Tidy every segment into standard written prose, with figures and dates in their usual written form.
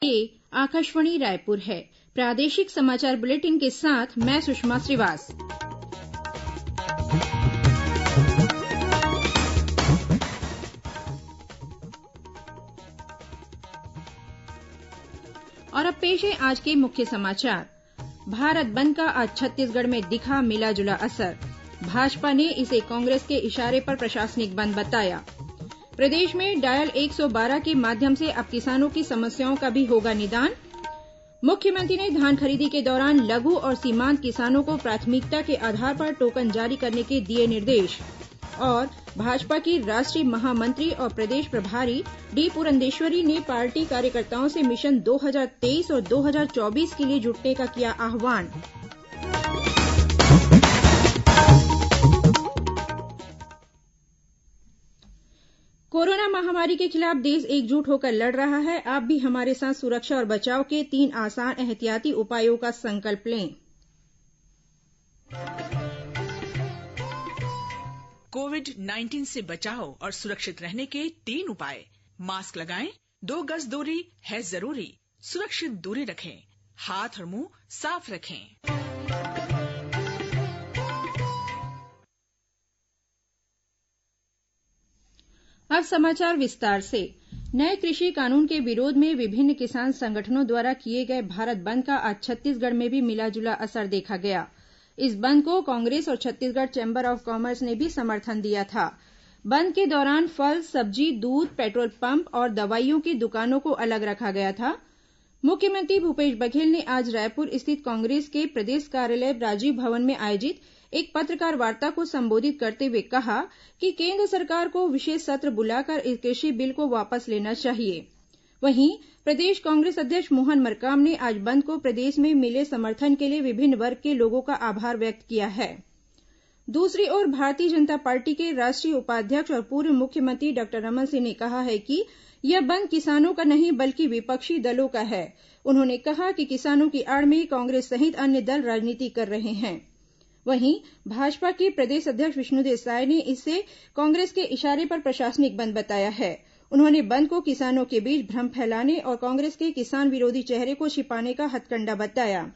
ये आकाशवाणी रायपुर है। प्रादेशिक समाचार बुलेटिन के साथ मैं सुषमा श्रीवास। और अब पेश है आज के मुख्य समाचार। भारत बंद का आज छत्तीसगढ़ में दिखा मिला जुला असर। भाजपा ने इसे कांग्रेस के इशारे पर प्रशासनिक बंद बताया। प्रदेश में डायल 112 के माध्यम से अब किसानों की समस्याओं का भी होगा निदान। मुख्यमंत्री ने धान खरीदी के दौरान लघु और सीमांत किसानों को प्राथमिकता के आधार पर टोकन जारी करने के दिए निर्देश। और भाजपा की राष्ट्रीय महामंत्री और प्रदेश प्रभारी डी पुरंदेश्वरी ने पार्टी कार्यकर्ताओं से मिशन 2023 और 2024 के लिए जुटने का किया आह्वान। कोरोना महामारी के खिलाफ देश एकजुट होकर लड़ रहा है। आप भी हमारे साथ सुरक्षा और बचाव के 3 आसान एहतियाती उपायों का संकल्प लें। कोविड-19 से बचाव और सुरक्षित रहने के 3 उपाय। मास्क लगाएं, 2 गज दूरी है जरूरी, सुरक्षित दूरी रखें, हाथ और मुंह साफ रखें। अब समाचार विस्तार से। नए कृषि कानून के विरोध में विभिन्न किसान संगठनों द्वारा किए गए भारत बंद का आज छत्तीसगढ़ में भी मिलाजुला असर देखा गया। इस बंद को कांग्रेस और छत्तीसगढ़ चैंबर ऑफ कॉमर्स ने भी समर्थन दिया था। बंद के दौरान फल, सब्जी, दूध, पेट्रोल पंप और दवाइयों की दुकानों को अलग रखा गया था। मुख्यमंत्री भूपेश बघेल ने आज रायपुर स्थित कांग्रेस के प्रदेश कार्यालय राजीव भवन में आयोजित एक पत्रकार वार्ता को संबोधित करते हुए कहा कि केंद्र सरकार को विशेष सत्र बुलाकर इस कृषि बिल को वापस लेना चाहिए। वहीं प्रदेश कांग्रेस अध्यक्ष मोहन मरकाम ने आज बंद को प्रदेश में मिले समर्थन के लिए विभिन्न वर्ग के लोगों का आभार व्यक्त किया है। दूसरी ओर भारतीय जनता पार्टी के राष्ट्रीय उपाध्यक्ष और पूर्व मुख्यमंत्री डॉक्टर रमन सिंह ने कहा है कि यह बंद किसानों का नहीं बल्कि विपक्षी दलों का है। उन्होंने कहा कि किसानों की आड़ में कांग्रेस सहित अन्य दल राजनीति कर रहे हैं। वहीं भाजपा के प्रदेश अध्यक्ष विष्णुदेव साय ने इसे कांग्रेस के इशारे पर प्रशासनिक बंद बताया है। उन्होंने बंद को किसानों के बीच भ्रम फैलाने और कांग्रेस के किसान विरोधी चेहरे को छिपाने का हथकंडा बताया।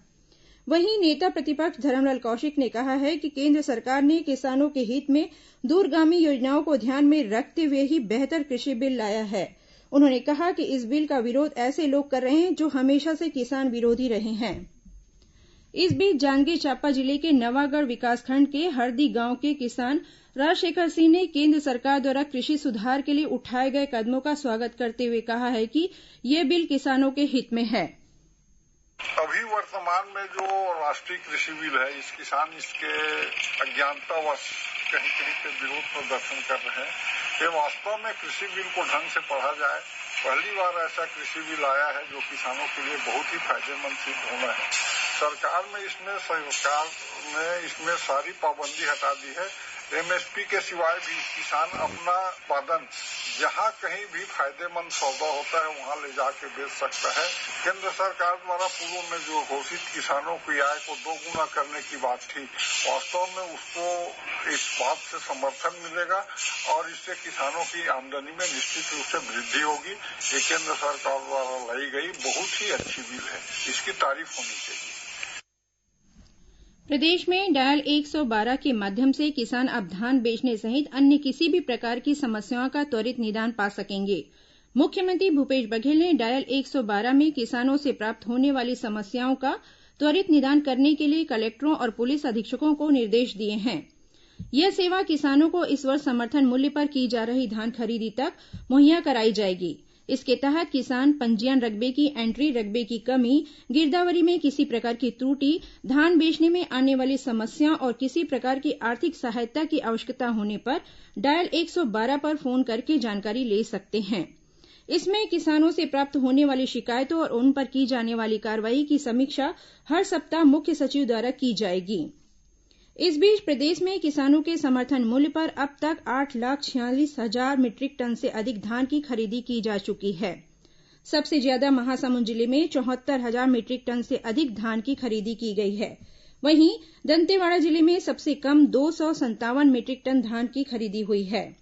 वहीं नेता प्रतिपक्ष धरमलाल कौशिक ने कहा है कि केंद्र सरकार ने किसानों के हित में दूरगामी योजनाओं को ध्यान में रखते हुए ही बेहतर कृषि बिल लाया है। उन्होंने कहा कि इस बिल का विरोध ऐसे लोग कर रहे हैं जो हमेशा से किसान विरोधी रहे हैं। इस बीच जांजगीर चांपा जिले के नवागढ़ विकासखंड के हरदी गांव के किसान राजशेखर सिंह ने केंद्र सरकार द्वारा कृषि सुधार के लिए उठाए गए कदमों का स्वागत करते हुए कहा है कि यह बिल किसानों के हित में है। अभी वर्तमान में जो राष्ट्रीय कृषि बिल है, इस किसान इसके अज्ञानतावश कहीं कहीं पे विरोध प्रदर्शन कर रहे हैं। ये वास्तव में कृषि बिल को ढंग से पढ़ा जाए, पहली बार ऐसा कृषि बिल आया है जो किसानों के लिए बहुत ही फायदेमंद सिद्ध होना है। सरकार ने इसमें सारी पाबंदी हटा दी है। एमएसपी के सिवाय भी किसान अपना उत्पादन जहां कहीं भी फायदेमंद सौदा होता है वहां ले जाके बेच सकता है। केंद्र सरकार द्वारा पूर्व में जो घोषित किसानों की आय को 2 गुना करने की बात थी, वास्तव में उसको इस बात से समर्थन मिलेगा और इससे किसानों की आमदनी में निश्चित रूप से वृद्धि होगी। ये केंद्र सरकार द्वारा लाई गई बहुत ही अच्छी बिल है, इसकी तारीफ होनी चाहिए। प्रदेश में डायल 112 के माध्यम से किसान अब धान बेचने सहित अन्य किसी भी प्रकार की समस्याओं का त्वरित निदान पा सकेंगे। मुख्यमंत्री भूपेश बघेल ने डायल 112 में किसानों से प्राप्त होने वाली समस्याओं का त्वरित निदान करने के लिए कलेक्टरों और पुलिस अधीक्षकों को निर्देश दिए हैं। यह सेवा किसानों को इस वर्ष समर्थन मूल्य पर की जा रही धान खरीदी तक मुहैया कराई जाएगी। इसके तहत किसान पंजीयन रकबे की एंट्री, रकबे की कमी, गिरदावरी में किसी प्रकार की त्रुटि, धान बेचने में आने वाली समस्या और किसी प्रकार की आर्थिक सहायता की आवश्यकता होने पर डायल 112 पर फोन करके जानकारी ले सकते हैं। इसमें किसानों से प्राप्त होने वाली शिकायतों और उन पर की जाने वाली कार्रवाई की समीक्षा हर सप्ताह मुख्य सचिव द्वारा की जाएगी। इस बीच प्रदेश में किसानों के समर्थन मूल्य पर अब तक 8,46,000 मीट्रिक टन से अधिक धान की खरीदी की जा चुकी है। सबसे ज्यादा महासमुंद जिले में 74,000 मीट्रिक टन से अधिक धान की खरीदी की गई है। वहीं दंतेवाड़ा जिले में सबसे कम 257 मीट्रिक टन धान की खरीदी हुई है।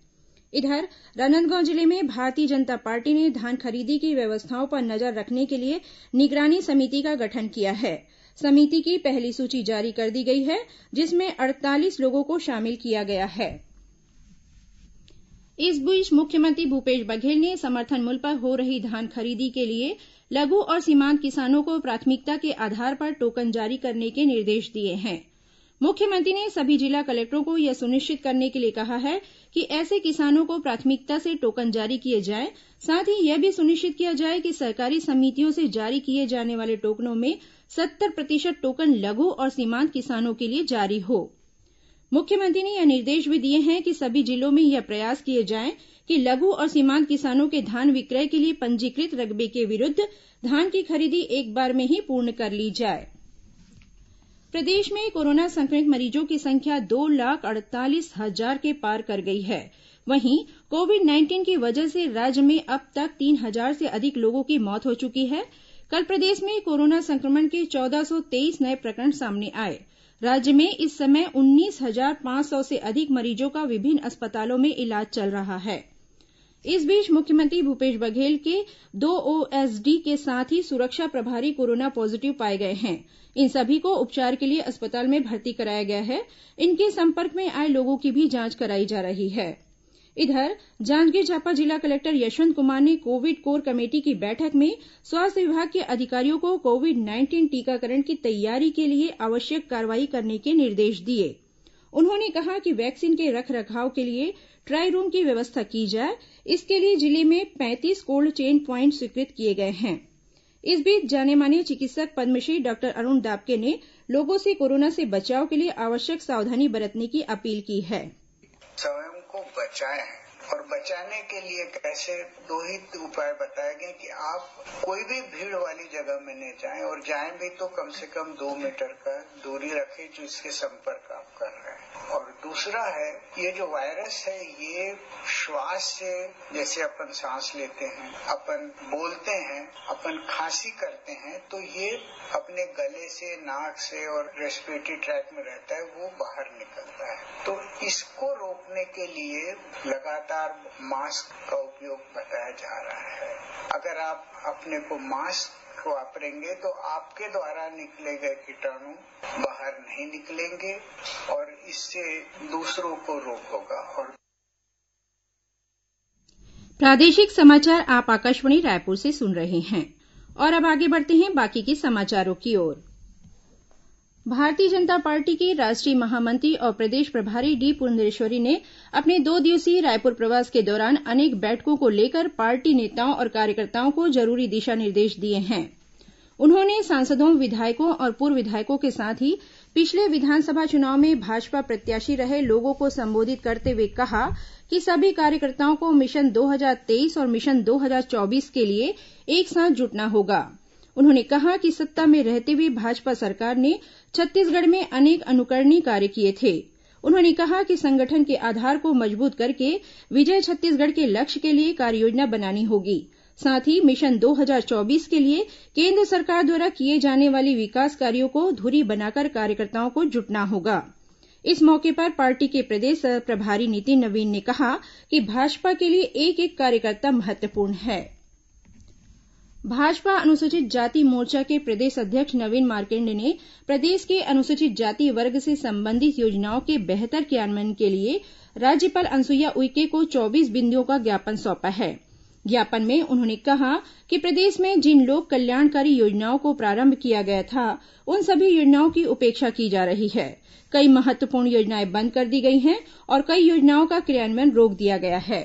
इधर राजनांदगांव जिले में भारतीय जनता पार्टी ने धान खरीदी की व्यवस्थाओं पर नजर रखने के लिए निगरानी समिति का गठन किया है। समिति की पहली सूची जारी कर दी गई है, जिसमें 48 लोगों को शामिल किया गया है। इस बीच मुख्यमंत्री भूपेश बघेल ने समर्थन मूल्य पर हो रही धान खरीदी के लिए लघु और सीमांत किसानों को प्राथमिकता के आधार पर टोकन जारी करने के निर्देश दिए हैं। मुख्यमंत्री ने सभी जिला कलेक्टरों को यह सुनिश्चित करने के लिए कहा है कि ऐसे किसानों को प्राथमिकता से टोकन जारी किए जाएं। साथ ही यह भी सुनिश्चित किया जाए कि सहकारी समितियों से जारी किए जाने वाले टोकनों में 70% टोकन लघु और सीमांत किसानों के लिए जारी हो। मुख्यमंत्री ने यह निर्देश भी दिए हैं कि सभी जिलों में यह प्रयास किए जाएं कि लघु और सीमांत किसानों के धान विक्रय के लिए पंजीकृत रकबे के विरुद्ध धान की खरीदी एक बार में ही पूर्ण कर ली जाए। प्रदेश में कोरोना संक्रमित मरीजों की संख्या 2,48,000 के पार कर गई है। वहीं कोविड-19 की वजह से राज्य में अब तक 3,000 से अधिक लोगों की मौत हो चुकी है। कल प्रदेश में कोरोना संक्रमण के 1,423 नए प्रकरण सामने आए। राज्य में इस समय 19,500 से अधिक मरीजों का विभिन्न अस्पतालों में इलाज चल रहा है। इस बीच मुख्यमंत्री भूपेश बघेल के 2 ओएसडी के साथ ही सुरक्षा प्रभारी कोरोना पॉजिटिव पाए गए हैं। इन सभी को उपचार के लिए अस्पताल में भर्ती कराया गया है। इनके संपर्क में आए लोगों की भी जांच कराई जा रही है। इधर जांजगीर चांपा जिला कलेक्टर यशवंत कुमार ने कोविड कोर कमेटी की बैठक में स्वास्थ्य विभाग के अधिकारियों को कोविड-19 टीकाकरण की तैयारी के लिए आवश्यक कार्रवाई करने के निर्देश दिए। उन्होंने कहा कि वैक्सीन के रखरखाव के लिए ट्राई रूम की व्यवस्था की जाए। इसके लिए जिले में 35 कोल्ड चेन प्वाइंट स्वीकृत किए गए हैं। इस बीच जाने माने चिकित्सक पद्मश्री डॉक्टर अरुण दाबके ने लोगों से कोरोना से बचाव के लिए आवश्यक सावधानी बरतने की अपील की है। स्वयं को बचाएं और बचाने के लिए कैसे 2 ही उपाय बताए गए कि आप कोई भी भीड़ वाली जगह में नहीं जाएं और जाएं भी तो कम से कम 2 मीटर का दूरी रखें जो इसके संपर्क आप कर रहे हैं। और दूसरा है ये जो वायरस है ये श्वास से, जैसे अपन सांस लेते हैं, अपन बोलते हैं, अपन खांसी करते हैं तो ये अपने गले से, नाक से और रेस्पिरेटरी ट्रैक में रहता है, वो बाहर निकलता है। तो इसको रोकने के लिए लगातार मास्क का उपयोग बताया जा रहा है। अगर आप अपने को मास्क वापरेंगे तो आपके द्वारा निकले गए कीटाणु बाहर नहीं निकलेंगे और इससे दूसरों को रोग होगा। और प्रादेशिक समाचार आप आकाशवाणी रायपुर से सुन रहे हैं। और अब आगे बढ़ते हैं बाकी के समाचारों की ओर। भारतीय जनता पार्टी की राष्ट्रीय महामंत्री और प्रदेश प्रभारी डी पुरंदेश्वरी ने अपने 2 दिवसीय रायपुर प्रवास के दौरान अनेक बैठकों को लेकर पार्टी नेताओं और कार्यकर्ताओं को जरूरी दिशा निर्देश दिए हैं। उन्होंने सांसदों, विधायकों और पूर्व विधायकों के साथ ही पिछले विधानसभा चुनाव में भाजपा प्रत्याशी रहे लोगों को संबोधित करते हुए कहा कि सभी कार्यकर्ताओं को मिशन 2023 और मिशन 2024 के लिए एक साथ जुटना होगा। उन्होंने कहा कि सत्ता में रहते हुए भाजपा सरकार ने छत्तीसगढ़ में अनेक अनुकरणीय कार्य किए थे। उन्होंने कहा कि संगठन के आधार को मजबूत करके विजय छत्तीसगढ़ के लक्ष्य के लिए कार्ययोजना बनानी होगी। साथ ही मिशन 2024 के लिए केंद्र सरकार द्वारा किए जाने वाली विकास कार्यों को धुरी बनाकर कार्यकर्ताओं को जुटना होगा। इस मौके पर पार्टी के प्रदेश प्रभारी नितिन नवीन ने कहा कि भाजपा के लिए एक एक कार्यकर्ता महत्वपूर्ण है। भाजपा अनुसूचित जाति मोर्चा के प्रदेश अध्यक्ष नवीन मार्केंडे ने प्रदेश के अनुसूचित जाति वर्ग से संबंधित योजनाओं के बेहतर क्रियान्वयन के लिए राज्यपाल अनुसुईया उइके को 24 बिंदुओं का ज्ञापन सौंपा है। ज्ञापन में उन्होंने कहा कि प्रदेश में जिन लोक कल्याणकारी योजनाओं को प्रारंभ किया गया था उन सभी योजनाओं की उपेक्षा की जा रही है। कई महत्वपूर्ण योजनाएं बंद कर दी गई हैं और कई योजनाओं का क्रियान्वयन रोक दिया गया है।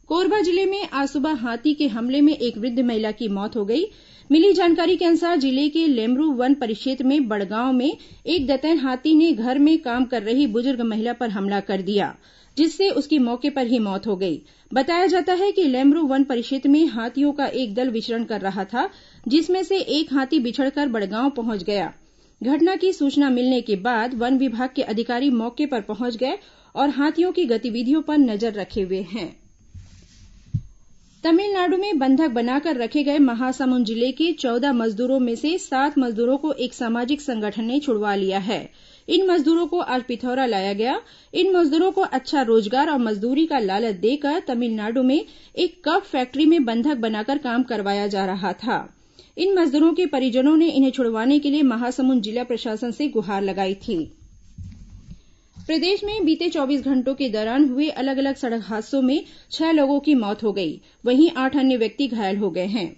कोरबा जिले में आज सुबह हाथी के हमले में एक वृद्ध महिला की मौत हो गई। मिली जानकारी के अनुसार जिले के लेमरू वन परिक्षेत्र में बड़गांव में एक दंतैल हाथी ने घर में काम कर रही बुजुर्ग महिला पर हमला कर दिया, जिससे उसकी मौके पर ही मौत हो गई। बताया जाता है कि लेमरू वन परिक्षेत्र में हाथियों का एक दल विचरण कर रहा था, जिसमें से एक हाथी बिछड़कर बड़गांव पहुंच गया। घटना की सूचना मिलने के बाद वन विभाग के अधिकारी मौके पर पहुंच गए और हाथियों की गतिविधियों पर नजर रखे हुए हैं। तमिलनाडु में बंधक बनाकर रखे गए महासमुंद जिले के 14 मजदूरों में से 7 मजदूरों को एक सामाजिक संगठन ने छुड़वा लिया है। इन मजदूरों को आज पिथौरा लाया गया। इन मजदूरों को अच्छा रोजगार और मजदूरी का लालच देकर तमिलनाडु में एक कप फैक्ट्री में बंधक बनाकर काम करवाया जा रहा था। इन मजदूरों के परिजनों ने इन्हें छुड़वाने के लिए महासमुंद जिला प्रशासन से गुहार लगाई थी। प्रदेश में बीते 24 घंटों के दौरान हुए अलग अलग सड़क हादसों में 6 लोगों की मौत हो गई, वहीं 8 अन्य व्यक्ति घायल हो गए हैं।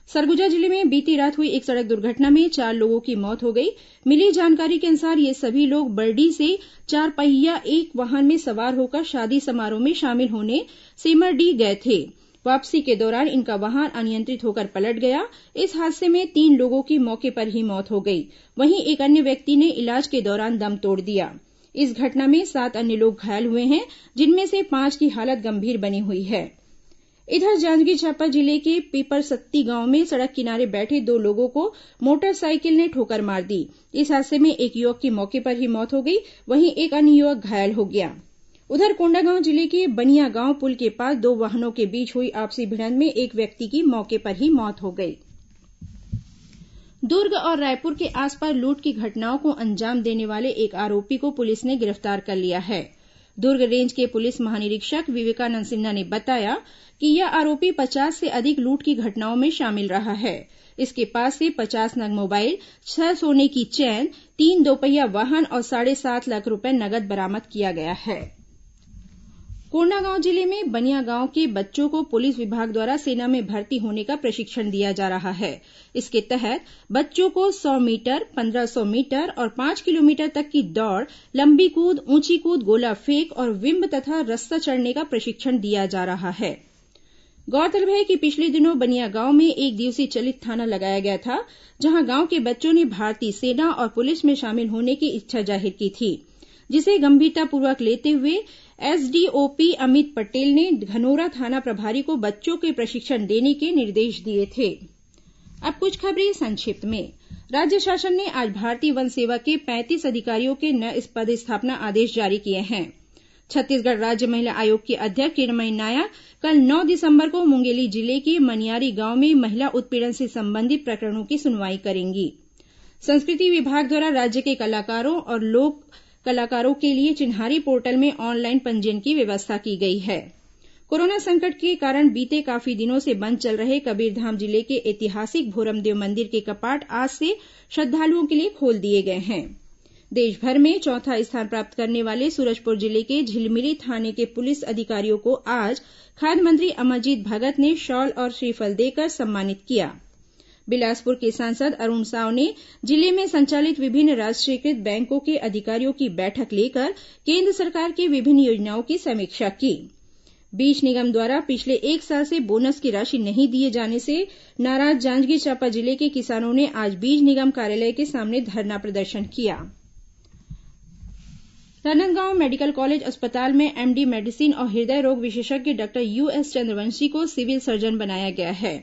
सरगुजा जिले में बीती रात हुई एक सड़क दुर्घटना में 4 लोगों की मौत हो गई। मिली जानकारी के अनुसार ये सभी लोग बरडीह से 4 पहिया एक वाहन में सवार होकर शादी समारोह में शामिल होने सेमरडीह गए थे। वापसी के दौरान इनका वाहन अनियंत्रित होकर पलट गया। इस हादसे में 3 लोगों की मौके पर ही मौत हो गई, वहीं एक अन्य व्यक्ति ने इलाज के दौरान दम तोड़ दिया। इस घटना में 7 अन्य लोग घायल हुए हैं, जिनमें से 5 की हालत गंभीर बनी हुई है। इधर जांजगीर चांपा जिले के पीपरसत्ती गांव में सड़क किनारे बैठे 2 लोगों को मोटरसाइकिल ने ठोकर मार दी। इस हादसे में एक युवक की मौके पर ही मौत हो गई, वहीं एक अन्य युवक घायल हो गया। उधर कोंडागांव जिले के बनिया गांव पुल के पास 2 वाहनों के बीच हुई आपसी भिड़ंत में एक व्यक्ति की मौके पर ही मौत हो गई। दुर्ग और रायपुर के आसपास लूट की घटनाओं को अंजाम देने वाले एक आरोपी को पुलिस ने गिरफ्तार कर लिया है। दुर्ग रेंज के पुलिस महानिरीक्षक विवेकानंद सिन्हा ने बताया कि यह आरोपी 50 से अधिक लूट की घटनाओं में शामिल रहा है। इसके पास से 50 नग मोबाइल, 6 सोने की चैन, 3 दोपहिया वाहन और 7.5 लाख रुपए नगद बरामद किया गया है। कोंडागांव जिले में बनिया गांव के बच्चों को पुलिस विभाग द्वारा सेना में भर्ती होने का प्रशिक्षण दिया जा रहा है। इसके तहत बच्चों को 100 मीटर, 1500 मीटर और 5 किलोमीटर तक की दौड़, लंबी कूद, ऊंची कूद, गोला फेंक और विंब तथा रस्सा चढ़ने का प्रशिक्षण दिया जा रहा है। गौरतलब है कि पिछले दिनों बनिया गांव में 1 दिवसीय चलित थाना लगाया गया था, जहां गांव के बच्चों ने भारतीय सेना और पुलिस में शामिल होने की इच्छा जाहिर की थी, जिसे गंभीरतापूर्वक लेते हुए एसडीओपी अमित पटेल ने धनोरा थाना प्रभारी को बच्चों के प्रशिक्षण देने के निर्देश दिए थे। अब कुछ खबरें संक्षिप्त में। राज्य शासन ने आज भारतीय वन सेवा के 35 अधिकारियों के नए पदस्थापना आदेश जारी किए हैं। छत्तीसगढ़ राज्य महिला आयोग की अध्यक्ष किरणमयी नायक कल 9 दिसंबर को मुंगेली जिले के मनियारी गांव में महिला उत्पीड़न से संबंधित प्रकरणों की सुनवाई करेंगी। संस्कृति विभाग द्वारा राज्य के कलाकारों और लोक कलाकारों के लिए चिन्हारी पोर्टल में ऑनलाइन पंजीयन की व्यवस्था की गई है। कोरोना संकट के कारण बीते काफी दिनों से बंद चल रहे कबीरधाम जिले के ऐतिहासिक भोरमदेव मंदिर के कपाट आज से श्रद्धालुओं के लिए खोल दिए गए हैं। देश भर में चौथा स्थान प्राप्त करने वाले सूरजपुर जिले के झिलमिली थाने के पुलिस अधिकारियों को आज खाद्य मंत्री अमरजीत भगत ने शॉल और श्रीफल देकर सम्मानित किया। बिलासपुर के सांसद अरुण साव ने जिले में संचालित विभिन्न राष्ट्रीयकृत बैंकों के अधिकारियों की बैठक लेकर केंद्र सरकार की विभिन्न योजनाओं की समीक्षा की। बीज निगम द्वारा पिछले 1 साल से बोनस की राशि नहीं दिए जाने से नाराज जांजगीर चांपा जिले के किसानों ने आज बीज निगम कार्यालय के सामने धरना प्रदर्शन किया। राजनांदगांव मेडिकल कॉलेज अस्पताल में एमडी मेडिसिन और हृदय रोग विशेषज्ञ डॉक्टर यूएस चंद्रवंशी को सिविल सर्जन बनाया गया है।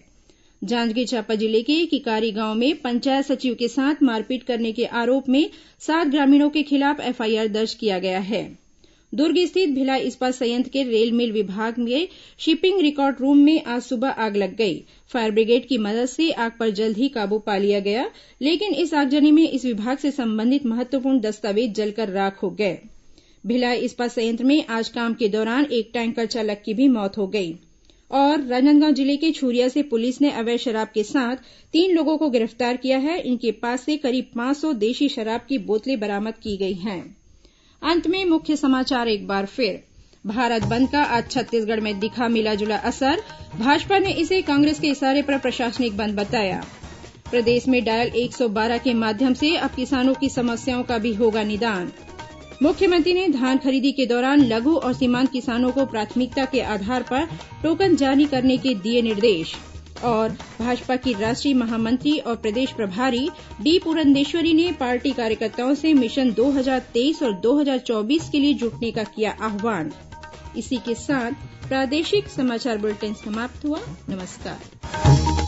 जांजगीर चांपा जिले के किकारी गांव में पंचायत सचिव के साथ मारपीट करने के आरोप में 7 ग्रामीणों के खिलाफ एफआईआर दर्ज किया गया है। दुर्ग स्थित भिलाई इस्पात संयंत्र के रेल मिल विभाग में शिपिंग रिकॉर्ड रूम में आज सुबह आग लग गई। फायर ब्रिगेड की मदद से आग पर जल्द ही काबू पा लिया गया, लेकिन इस आगजनी में इस विभाग से संबंधित महत्वपूर्ण दस्तावेज जलकर राख हो गए। भिलाई इस्पात संयंत्र में आज काम के दौरान एक टैंकर चालक की भी मौत हो गई। और राजनांदगांव जिले के छुरिया से पुलिस ने अवैध शराब के साथ 3 लोगों को गिरफ्तार किया है। इनके पास से करीब 500 देशी शराब की बोतलें बरामद की गई हैं। अंत में मुख्य समाचार एक बार फिर। भारत बंद का आज छत्तीसगढ़ में दिखा मिला जुला असर। भाजपा ने इसे कांग्रेस के इशारे पर प्रशासनिक बंद बताया। प्रदेश में डायल 112 के माध्यम से अब किसानों की समस्याओं का भी होगा निदान। मुख्यमंत्री ने धान खरीदी के दौरान लघु और सीमांत किसानों को प्राथमिकता के आधार पर टोकन जारी करने के दिए निर्देश। और भाजपा की राष्ट्रीय महामंत्री और प्रदेश प्रभारी डी पुरंदेश्वरी ने पार्टी कार्यकर्ताओं से मिशन 2023 और 2024 के लिए जुटने का किया आह्वान। इसी के साथ प्रादेशिक समाचार बुलेटिन समाप्त हुआ। नमस्कार।